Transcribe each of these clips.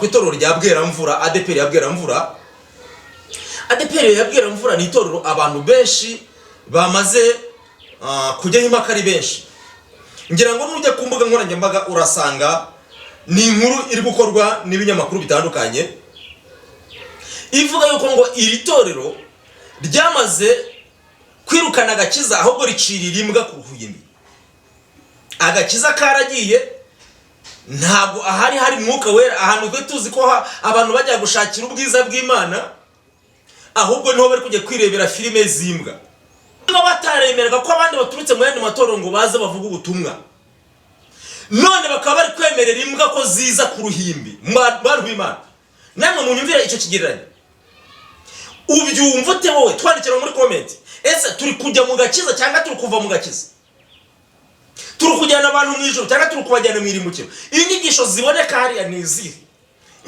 Itorero rya Bweramvura ADEPR ya Bweramvura. ADEPR ya Bweramvura ni itorero abantu benshi bamaze kujya impaka ari benshi. Ngira ngo nujya ku mbuga nkoranyambaga urasanga ni inkuru iri gukorwa n'ibinyamakuru bitandukanye ivuga yuko ngo iri torero ryamaze kwirukana agakiza ahubwo ricirira imbwa ku ruhimbi. Agakiza karagiye, ntabwo hari mwuka wera ahantu twe tuzi ko abantu bajya gushakira ubwiza bw'Imana, ahubwo niho bari kujya kwirebera filime z'imbwa. Niba bataremeraga ko abandi baturutse mu yandi matorero ngo baze bavuga ubutumwa, none bakaba bari kwemerera imbwa ko ziza ku ruhimbi bantu b'Imana. Namwe munyumvira icyo kigereranyo, ubyumva ute wowe? Twandikira muri comment, ese turi kujya mu gakiza cyangwa turi kuva mu gakiza? Turi kujyana abantu mu ijuru cyangwa turi kubajyana mu irimukiro? Inyigisho ziboneka hariya ni izihe?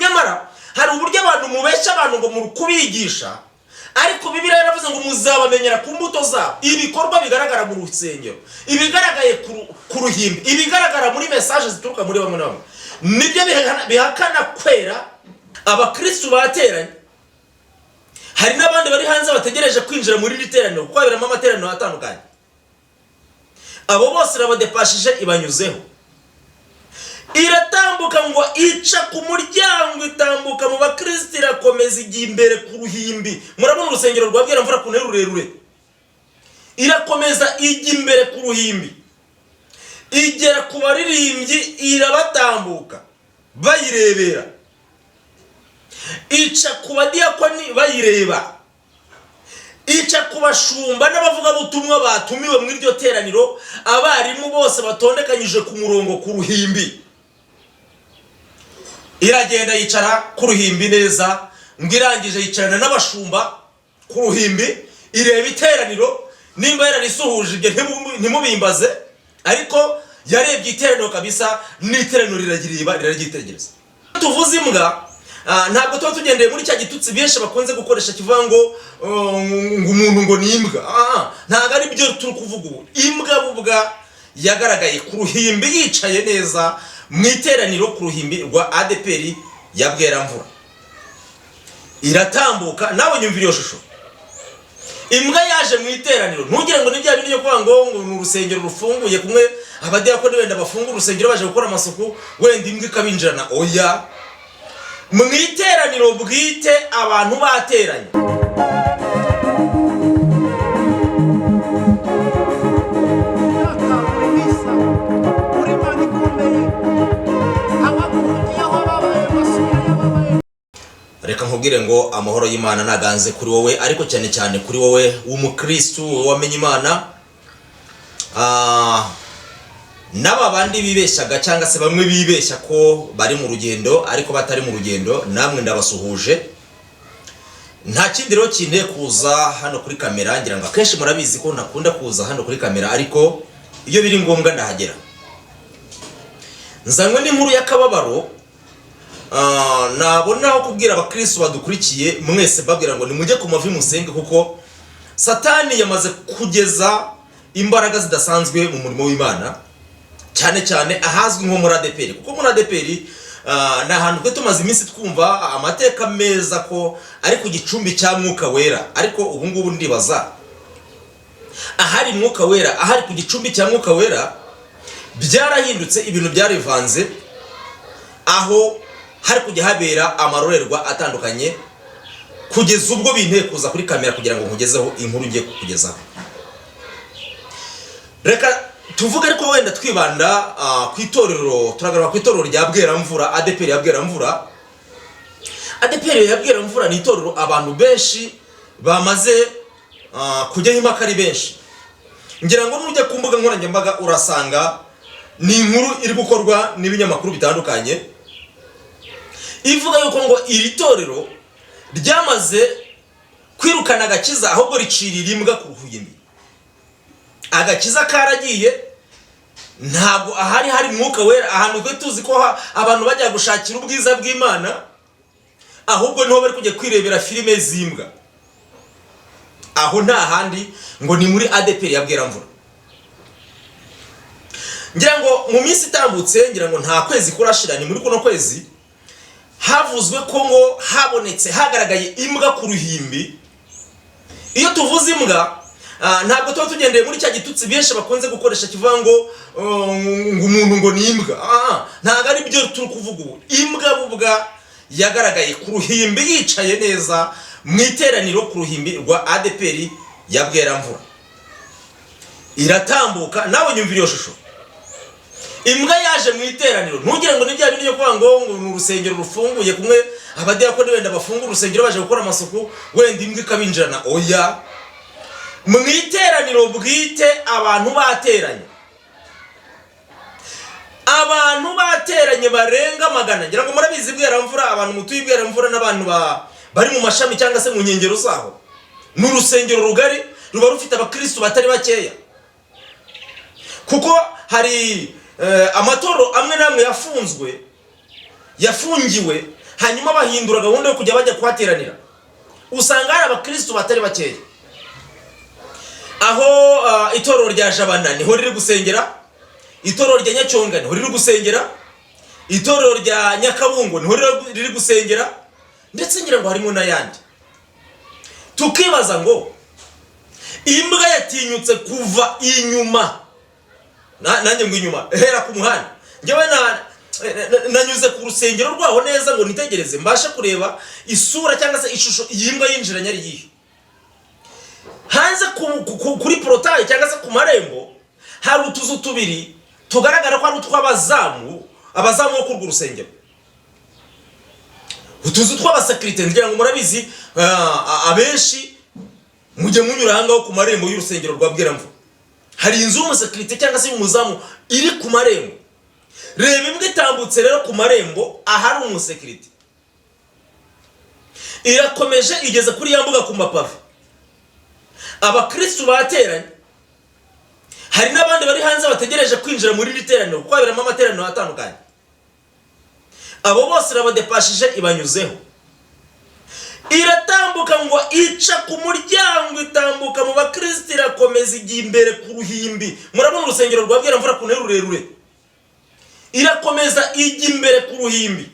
Nyamara hari uburyo abantu mubeshya abantu ngo muri kubigisha, ariko Bibiliya yaravuze ngo muzabamenyera ku mbuto zabo. Ibikorwa bigaragara mu rusengero, ibigaragaye ku ruhimbi, ibigaragara muri message zituruka muri bamwe na bamwe, nibyo bihakana kwera abakristo bateranye. Hari n'abandi bari hanze bategereje kwinjira muri riteraniro kuko habiramo amateraniro atandukanye. Abo bose rabadepashije ibanyuzeho, iratambuka ngo ica ku muryango, itambuka mu bakristo, irakomeza ijya imbere ku ruhimbi. Murabona urusengero rwa Bweramvura ku rurerure, irakomeza ijya imbere ku ruhimbi, igera ku baririmbyi irabatambuka bayirebera, ica ku badiyakoni bayireba, ica ku bashumba n'abavuga butumwa batumiwe muri iryo teraniro, abarimu bose batondekanyije ku murongo ku ruhimbi. Iragenda yicara ku ruhimbi neza, ngirangije yicarana n'abashumba ku ruhimbi, ireba iteraniro. Nimba yararisuhuje ibyo ntimubimbaze, ariko yarebye iteraniro kabisa, n'iteraniro riraryitegereza. Tuvuze imbwa, ntabwo tuba tugendeye muri cya gitutsi benshi bakunze gukoresha kivuga ngo umuntu ngo ni imbwa. Ntabwo ari byo turi kuvuga ubu. Imbwa bubwa yagaragaye ku ruhimbi yicaye neza mu iteraniro ku ruhimbi rwa ADEPR ya Bweramvura, iratambuka. Nawe nyumvira iyo shusho, imbwa yaje mu iteraniro. Ntugire ngo nibya bintu byo kuvuga ngo ni urusengero rufunguye, kumwe abadiyakoni wenda bafungura urusengero baje gukora amasuku, wenda imbwa ikabinjirana. Oya, mu iteraniro bwite abantu bateranye. Reka nkubwire ngo amahoro y'Imana naganze kuri wowe, ariko cyane cyane kuri wowe w'umukristo wamenye Imana. Naba bandi bibeshyaga cyangwa se bamwe bibeshya ko bari mu rugendo ariko batari mu rugendo, namwe ndabasuhuje. Nta kindi rero kinde kuza hano kuri kamera, ngira ngo akenshi murabizi ko nakunda kuza hano kuri kamera, ariko iyo biri ngombwa ndahagera. Nzanywe n'inkuru y'akababaro, nabonaho kubwira abakristo badukurikiye mwese babwira ngo nimujye ku mavi musenge, kuko Satani yamaze kugeza imbaraga zidasanzwe mu murimo w'Imana, cyane cyane ahazwi nko muri ADEPR. Kuko muri ADEPR ni ahantu twe tumaze iminsi twumva amateka meza ko ari ku gicumbi cya mwuka wera, ariko ubu ngubu ndibaza ahari mwuka wera, ahari ku gicumbi cya mwuka wera byarahindutse, ibintu byarivanze, aho hari kujya habera amarorerwa atandukanye, kugeza ubwo bintekuza kuri kamera kugira ngo nkugezeho inkuru ngiye kukugezaho. Reka tuvuge ariko wenda twibanda ku itorero, turagarura ku itorero rya Bweramvura, ADEPR ya Bweramvura. ADEPR ya Bweramvura ni itorero abantu benshi bamaze kujya impaka ari benshi. Ngira ngo nujya ku mbuga nkoranyambaga urasanga ni inkuru iri gukorwa n'ibinyamakuru bitandukanye ivuga yuko ngo iri torero ryamaze kwirukana agakiza ahubwo ricirira imbwa ku ruhimbi. Agakiza karagiye, ntabwo hari mwuka wera ahantu twe tuzi ko abantu bajya gushakira ubwiza bw'Imana, ahubwo niho bari kujya kwirebera filime z'imbwa. Aho nta handi ngo ni muri ADEPR ya Bweramvura. Ngira ngo mu minsi itambutse, ngira ngo nta kwezi kurashira, ni muri kuno kwezi havuzwe ko ngo habonetse hagaragaye imbwa ku ruhimbi. Iyo tuvuze imbwa ntabwo tuba tugendeye muri cya gitutsi benshi bakunze gukoresha kivuga ngo umuntu ngo ni imbwa. Ntabwo ari byo turi kuvuga ubu. Imbwa bubwa yagaragaye ku ruhimbi yicaye neza mu iteraniro ku ruhimbi rwa ADPR ya Bweramvura. Iratambuka, nawe nyumvira iyo shusho. Imbwa yaje mu iteraniro, ntugire ngo nibya bindi byo kuvuga ngo ni urusengero rufunguye kumwe abadiyakoni wenda bafungura urusengero baje gukora amasuku wenda imbwa ikabinjirana. Oya, mu iteraniro bwite abantu bateranye, abantu bateranye barenga 100. Ngira ngo murabizi Bweramvura, abantu mutuye Bweramvura n'abantu bari mu mashami cyangwa se mu nkengero zaho, n'urusengero rugari ruba rufite abakristo batari bakeya, kuko hari amatoro amwe namwe yafungiwe hanyuma bahindura gahunda yo kujya bajya kuhateranira. Usanga hari abakristo batari bakeya. Aho itorero rya Jabana niho riri gusengera, itorero rya Nyacyonga niho riri gusengera, itorero rya Nyakabungo niho riri gusengera, ndetse ngira ngo harimo n'ayandi. Tukibaza ngo imbwa yatinyutse kuva inyuma, nanjye ngo inyuma hera ku muhanda. Ngewe nanyuze ku rusengero rwaho neza ngo nitegereze mbashe kureba isura cyangwa se ishusho iyimbwa yinjira nyari yihe. Hanze kuri portail cyangwa se ku marembo hari utuzu tubiri tugaragara ko ari utw'abazamu bo ku rusengero. Utuzu tw'abasekirite, ngira ngo murabizi abenshi mujye munyura hangaho ku marembo y'urusengero rwa Bweramvura. Hari inzu y'umusekirite cyangwa se y'umuzamu iri ku marembo. Reba imbwa itambutse rero ku marembo ahari umusekirite, irakomeje igeze kuri ya mbuga ku mapave. Abakristo bateranye, hari n'abandi bari hanze bategereje kwinjira muri literaniro kuko haberamo amateraniro atandukanye. Abo bose rabadepashije ibanyuzeho, iratambuka ngo ica ku muryango, itambuka mu bakristo, irakomeza igiye imbere ku ruhimbi. Murabona urusengero rwa Bweramvura ku ntera rurerure, irakomeza ijya imbere ku ruhimbi,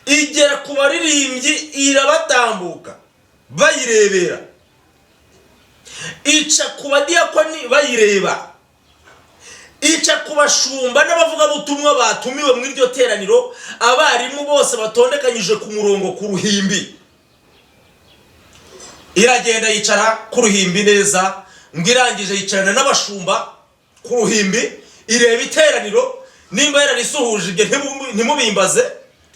igera ku baririmbyi irabatambuka bayirebera, ica ku badiyakoni bayireba, ica ku bashumba n'abavuga butumwa batumiwe mu iryo teraniro, abarimu bose batondekanyije ku murongo ku ruhimbi. Iragenda yicara ku ruhimbi neza, ngirangije yicarana n'abashumba ku ruhimbi, ireba iteraniro. Nimba yararisuhuje ibyo ntimubimbaze,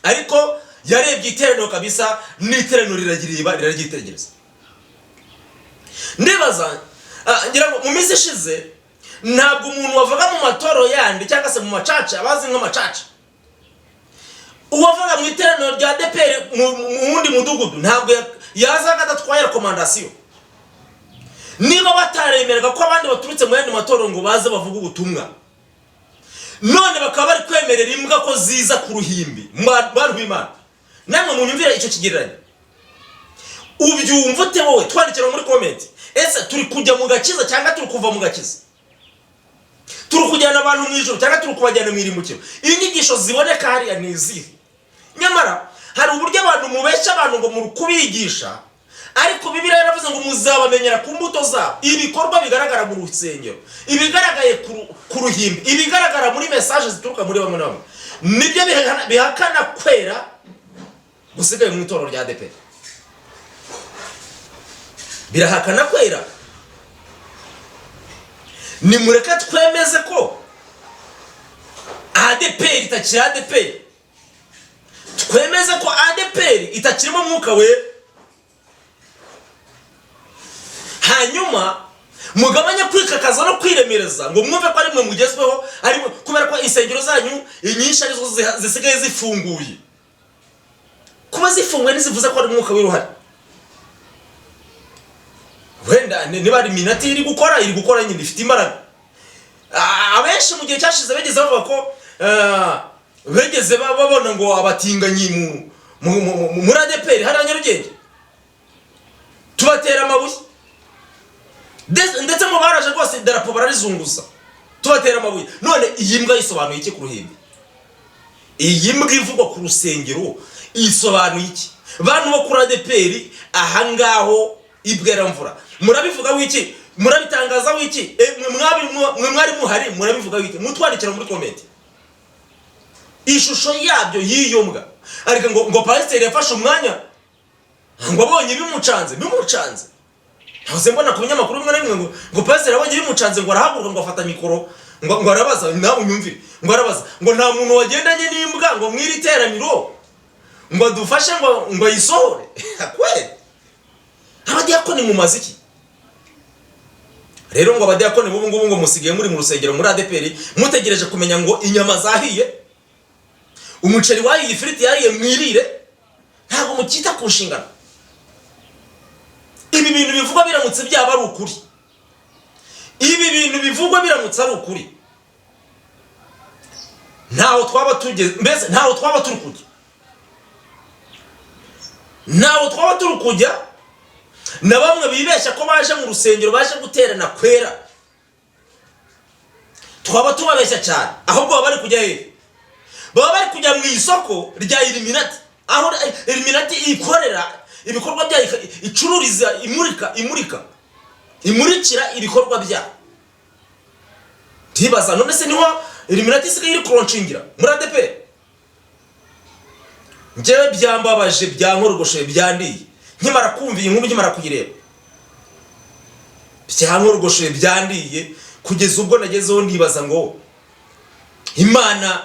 ariko yarebye iteraniro kabisa, n'iteraniro riraryitegereza. Ndibaza ngira ngo mu minsi ishize ntabwo umuntu wavaga mu matoro yandi cyangwa se mu macaca, abazi nk'amacaca, uwavaga mu iteraniro rya ADPR mu wundi mudugudu ntabwo yazaga adatwaye rekomandasiyo. Niba bataremeraga ko abandi baturutse mu yandi matoro ngo baze bavuga ubutumwa, none bakaba bari kwemerera imbwa ko ziza ku ruhimbi. Bantu b'Imana, namwe munyumvira icyo kigereranyo. Ubyumva ute wowe? Twandikira muri comment. Ese turi kujya mu gakiza cyangwa turi kuva mu gakiza? Turi kujyana abantu mu ijuru cyangwa turi kubajyana mu irimbukiro? Inyigisho ziboneka hariya ni izihe? Nyamara hari uburyo abantu mubesha abantu ngo muri kubigisha, ariko Bibiliya yaravuze ngo muzabamenyera ku mbuto zabo. Ibikorwa bigaragara mu rusengero, ibigaragaye ku ruhimbi, ibigaragara muri message zituruka muri bamwe na bamwe, nibyo bihakana kwera gusigaye mu itorero rya ADPR. Birahakana kwera. Nimureka twemeze ko ADPR itakiri ADPR, twemeze ko ADPR itakirimo mwuka we, hanyuma mugabanya kwikakaza no kwiremereza ngo mwumve ko ari mwe mugezweho, ari kubera ko insengero zanyu inyinshi arizo zisigaye zifunguye. Kuba zifunguye ntizivuze ko ari mwuka w'iruhare. Wenda niba ari minati iri gukora nyine ifite imbaraga. Abenshi mu gihe cyashize begeze bavuga ko begeze babona ngo abatinganyi muri ADPR hari Nyarugenge tubatera amabuye, ndetse mu baraje rwose idarapo bararizunguza tubatera amabuye. None iyi mbwa yisobanuye iki ku ruhimbi? Iyi mbwa ivugwa ku rusengero isobanuye iki? Bantu bo kuri ADPR ahangaho ibweramvura murabivuga wiki, murabitangaza wiki, mwe mwari muhari murabivuga wiki, mutwandikira muri comment ishusho yabyo yiyombwa. Ariko ngo pasiteri yafashe umwanya ngo abonye bimucanze ntaze mbona ku binyamakuru bimwe na bimwe ngo pasiteri abonye bimucanze ngo arahaguruka ngo afata mikoro ngo arabaza, nawe unyumvire, ngo arabaza ngo nta muntu wagendanye n'imbwa ngo mwiri teraniro ngo dufashe ngo yisohore. Kweli abadiyakoni mu maziki rero, ngo abadiyakoni bubu ngubu ngo musigiye muri mu rusengero muri ADPR mutegereje kumenya ngo inyama zahiye, umuceri wahiye, ifiriti yahiye, mwirire, ntabwo mukita ku nshingano. Ibi bintu bivugwa biramutse byaba ari ukuri, ibi bintu bivugwa biramutse ari ukuri, ntaho twaba tugeze, mbese ntaho twaba turi kujya, ntaho twaba turi kujya. Na bamwe bibeshya ko baje mu rusengero baje guterana kwera, twaba tubabeshya cyane. Ahubwo baba bari kujya hehe? Baba bari kujya mu isoko rya Illuminati, aho Illuminati ikorera ibikorwa bya icururiza, imurikira ibikorwa bya. Tibaza none se niho Illuminati isigaye iri kuronshingira muri ADPR? Njyewe byambabaje, byankorogoshe, byandiye nkimara kumva iyi nkuru, nkimara kuyireba byankorogoshe, byandiye kugeza ubwo nagezeho ndibaza ngo Imana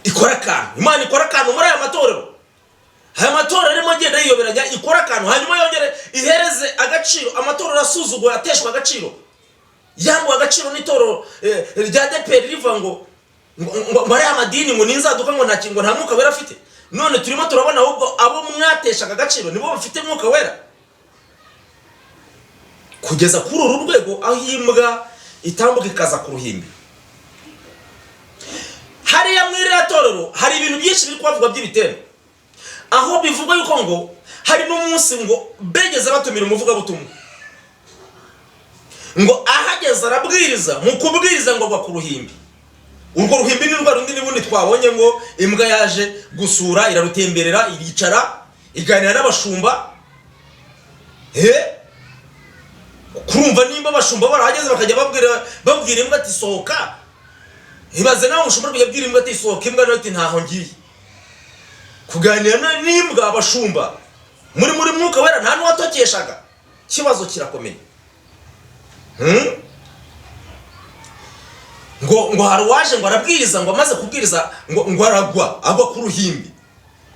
ikora akantu muri aya matorero. Aya matorero arimo agenda yiyoberanya, ikora akantu hanyuma yongere ihereze agaciro amatorero asuzugura, ateshwa agaciro, yambuwe agaciro n'itorero rya ADPR riva ngo muri aya madini ngo ninzaduka ngo nta mwuka wera afite. None turimo turabona ahubwo abo mwateshaga agaciro nibo bafite mwuka wera, kugeza kuri uru rwego aho imbwa itambuka ikaza ku ruhimbi. Hariya muri iriya torero hari ibintu byinshi biri kubavuga by'ibitero, aho bivugwa yuko ngo hari n'umunsi ngo begeze batumira umuvugabutumwa, ngo ahageze arabwiriza, mu kubwiriza ngo agwa ku ruhimbi. Urwo ruhimbi ni rwa rundi n'ubundi twabonye ngo imbwa yaje gusura, irarutemberera, iricara, iganira n'abashumba. Kurumva nimba abashumba barahageze bakajya babwira imbwa ati sohoka. Ibaze nawe umushumba yabwira imbwa ati sohoka, imbwa nayo ati ntaho ngiye. Kuganira n'imbwa abashumba muri mwuka wera nta n'uwatokeshaga, kibazo kirakomeye. Ngo harwaje ngo arabwiriza, ngo amaze kubwiriza ngo agwa ku ruhimbi.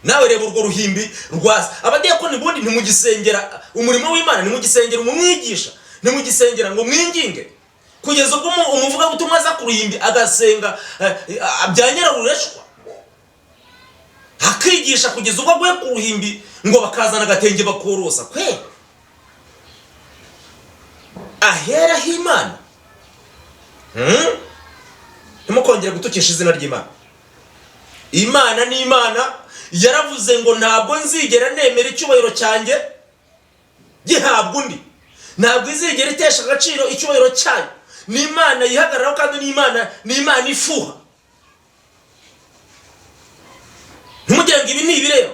Nawe reba urwo ruhimbi rwaza. Abadiyakoni bundi ntimugisengera umurimo w'Imana, ntimugisengera umumwigisha, ntimugisengera ngo mwinginge, kugeza ubwo umuvuga butumwa aza ku ruhimbi agasenga byanyera rureshwa, akigisha kugeza ubwo aguye ku ruhimbi ngo bakazana agatenge bakorosa. Kwe ahera h'Imana. Ntimukongere gutukisha izina ry'Imana. Imana ni Imana, yaravuze ngo ntabwo nzigera nemera icyubahiro cyanjye gihabwa undi, ntabwo izigera itesha agaciro icyubahiro cyayo. Ni Imana yihagararaho kandi ni Imana ifuha. Ntimugire ngo ibi ni ibireba.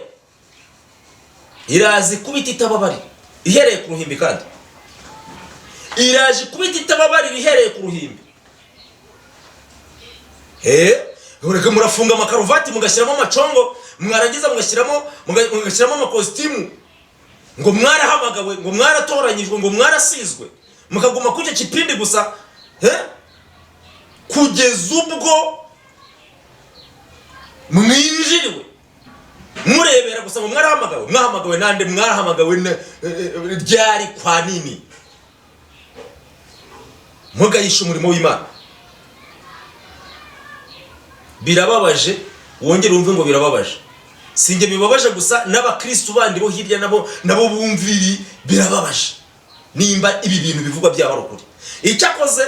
Irazi kubita itababarira ihereye ku ruhimbi, kandi iraje kubita itababarira ihereye ku ruhimbi. Ureka murafunga amakaruvati mugashyiramo amacongo, mwaragiza mugashyiramo amakositimu, ngo mwarahamagawe, ngo mwaratoranyijwe, ngo mwarasizwe, mukaguma kujya kipindi gusa, kugeza ubwo mwinjiriwe murebera gusa ngo mwahamagawe nande, mwarahamagawe ryari kwa nini, mugayisha umurimo w'Imana. Birababaje, wongere wumve ngo birababaje. Singe bibabaje gusa, n'abakristo bandi bo hirya nabo bumviri birababaje nimba ibi bintu bivugwa byaba ari ukuri. Icyakoze